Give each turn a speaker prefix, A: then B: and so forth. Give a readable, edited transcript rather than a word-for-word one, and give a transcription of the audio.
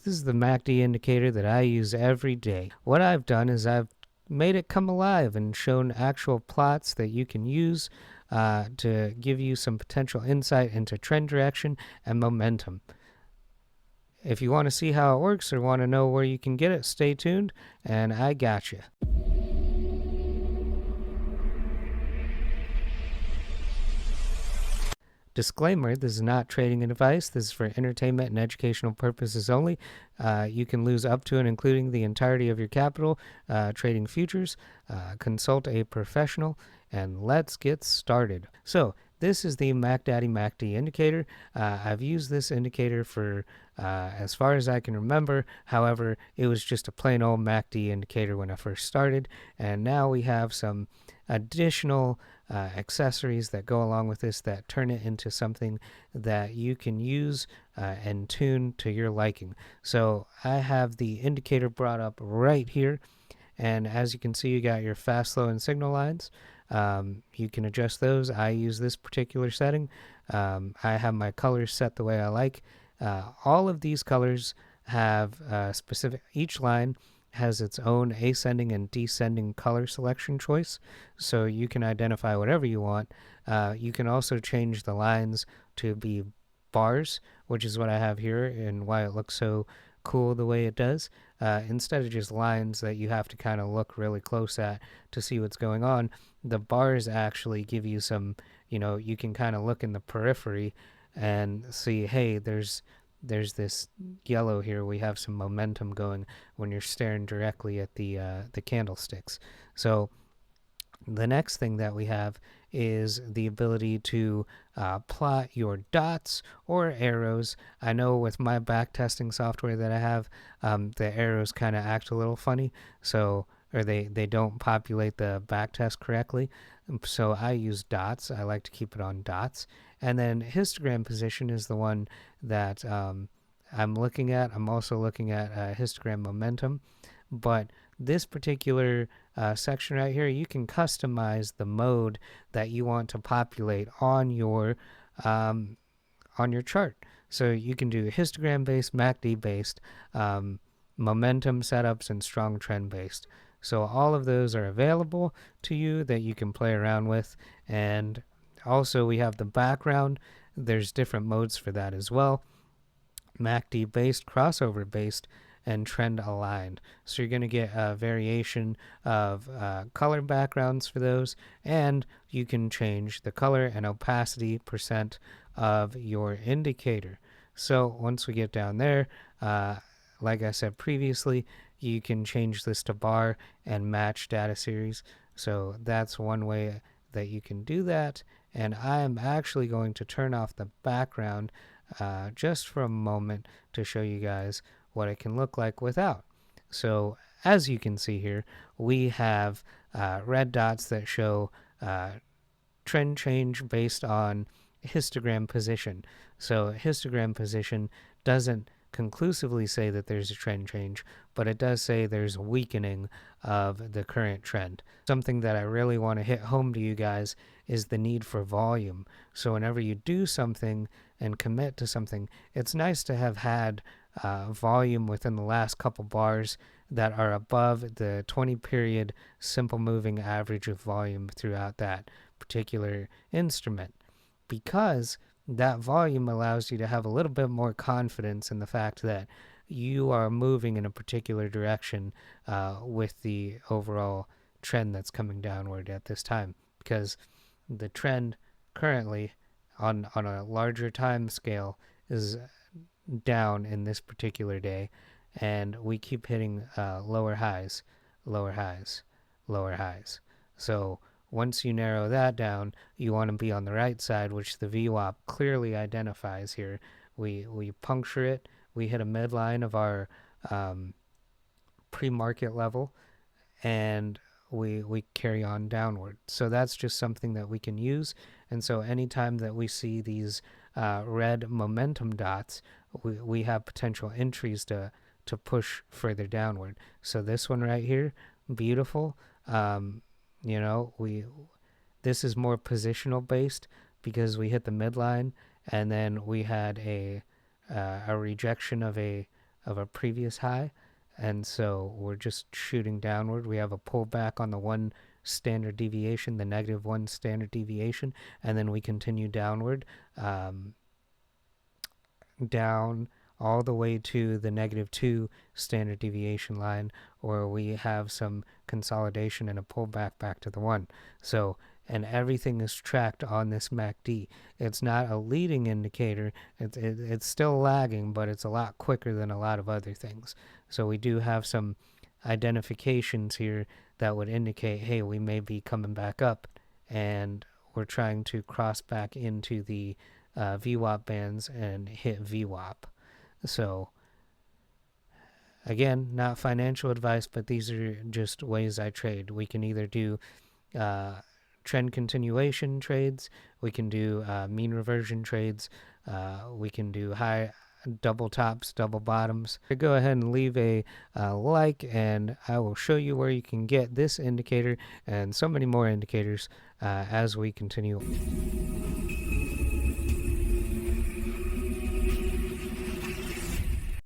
A: This is the MACD indicator that I use every day. What I've done is I've made it come alive and shown actual plots that you can use to give you some potential insight into trend direction and momentum. If you want to see how it works or want to know where you can get it, stay tuned, and I got you. Disclaimer, this is not trading advice. This is for entertainment and educational purposes only. You can lose up to and including the entirety of your capital trading futures. Consult a professional, and let's get started. So this is the MDDYMACD indicator. I've used this indicator for as far as I can remember. However, it was just a plain old MACD indicator when I first started, and now we have some additional accessories that go along with this that turn it into something that you can use and tune to your liking. So I have the indicator brought up right here, and as you can see, you got your fast, slow, and signal lines. You can adjust those. I use this particular setting. I have my colors set the way I like. All of these colors have specific, each line has its own ascending and descending color selection choice, so you can identify whatever you want. You can also change the lines to be bars, which is what I have here and why it looks so cool the way it does. Instead of just lines that you have to kind of look really close at to see what's going on, the bars actually give you some, you can kind of look in the periphery and see, hey, there's this yellow here. We have some momentum going when you're staring directly at the candlesticks. So the next thing that we have is the ability to plot your dots or arrows. I know with my backtesting software that I have, the arrows kind of act a little funny, or they don't populate the backtest correctly. So I use dots. I like to keep it on dots. And then histogram position is the one that I'm looking at. I'm also looking at histogram momentum. But this particular section right here, you can customize the mode that you want to populate on your chart. So you can do histogram based, MACD based, momentum setups, and strong trend based. So all of those are available to you that you can play around with. And also we have the background. There's different modes for that as well. MACD based, crossover based, and trend aligned. So you're going to get a variation of color backgrounds for those, and you can change the color and opacity percent of your indicator. So once we get down there, like I said previously, you can change this to bar and match data series. So that's one way that you can do that. And I am actually going to turn off the background just for a moment to show you guys what it can look like without. So as you can see here, we have red dots that show trend change based on histogram position. So histogram position doesn't conclusively say that there's a trend change, but it does say there's a weakening of the current trend. Something that I really want to hit home to you guys is the need for volume. So whenever you do something and commit to something, it's nice to have had volume within the last couple bars that are above the 20 period simple moving average of volume throughout that particular instrument, because that volume allows you to have a little bit more confidence in the fact that you are moving in a particular direction with the overall trend that's coming downward at this time, because the trend currently on a larger time scale is down in this particular day, and we keep hitting lower highs, lower highs, lower highs. So once you narrow that down, you want to be on the right side, which the VWAP clearly identifies here. We puncture it. We hit a midline of our pre-market level, and we carry on downward. So that's just something that we can use. And so anytime that we see these red momentum dots, we have potential entries to push further downward. So this one right here, beautiful. This is more positional based because we hit the midline, and then we had a rejection of a of a previous high, and so we're just shooting downward. We have a pullback on the one standard deviation, the negative one standard deviation, and then we continue downward, down all the way to the negative 2 standard deviation line, or we have some consolidation and a pullback back to the 1. So, and everything is tracked on this MACD. It's not a leading indicator. It's still lagging, but it's a lot quicker than a lot of other things. So we do have some identifications here that would indicate, hey, we may be coming back up, and we're trying to cross back into the VWAP bands and hit VWAP. So again, not financial advice, but these are just ways I trade. We can either do trend continuation trades, we can do mean reversion trades, we can do high double tops, double bottoms. Go ahead and leave a like, and I will show you where you can get this indicator and so many more indicators as we continue.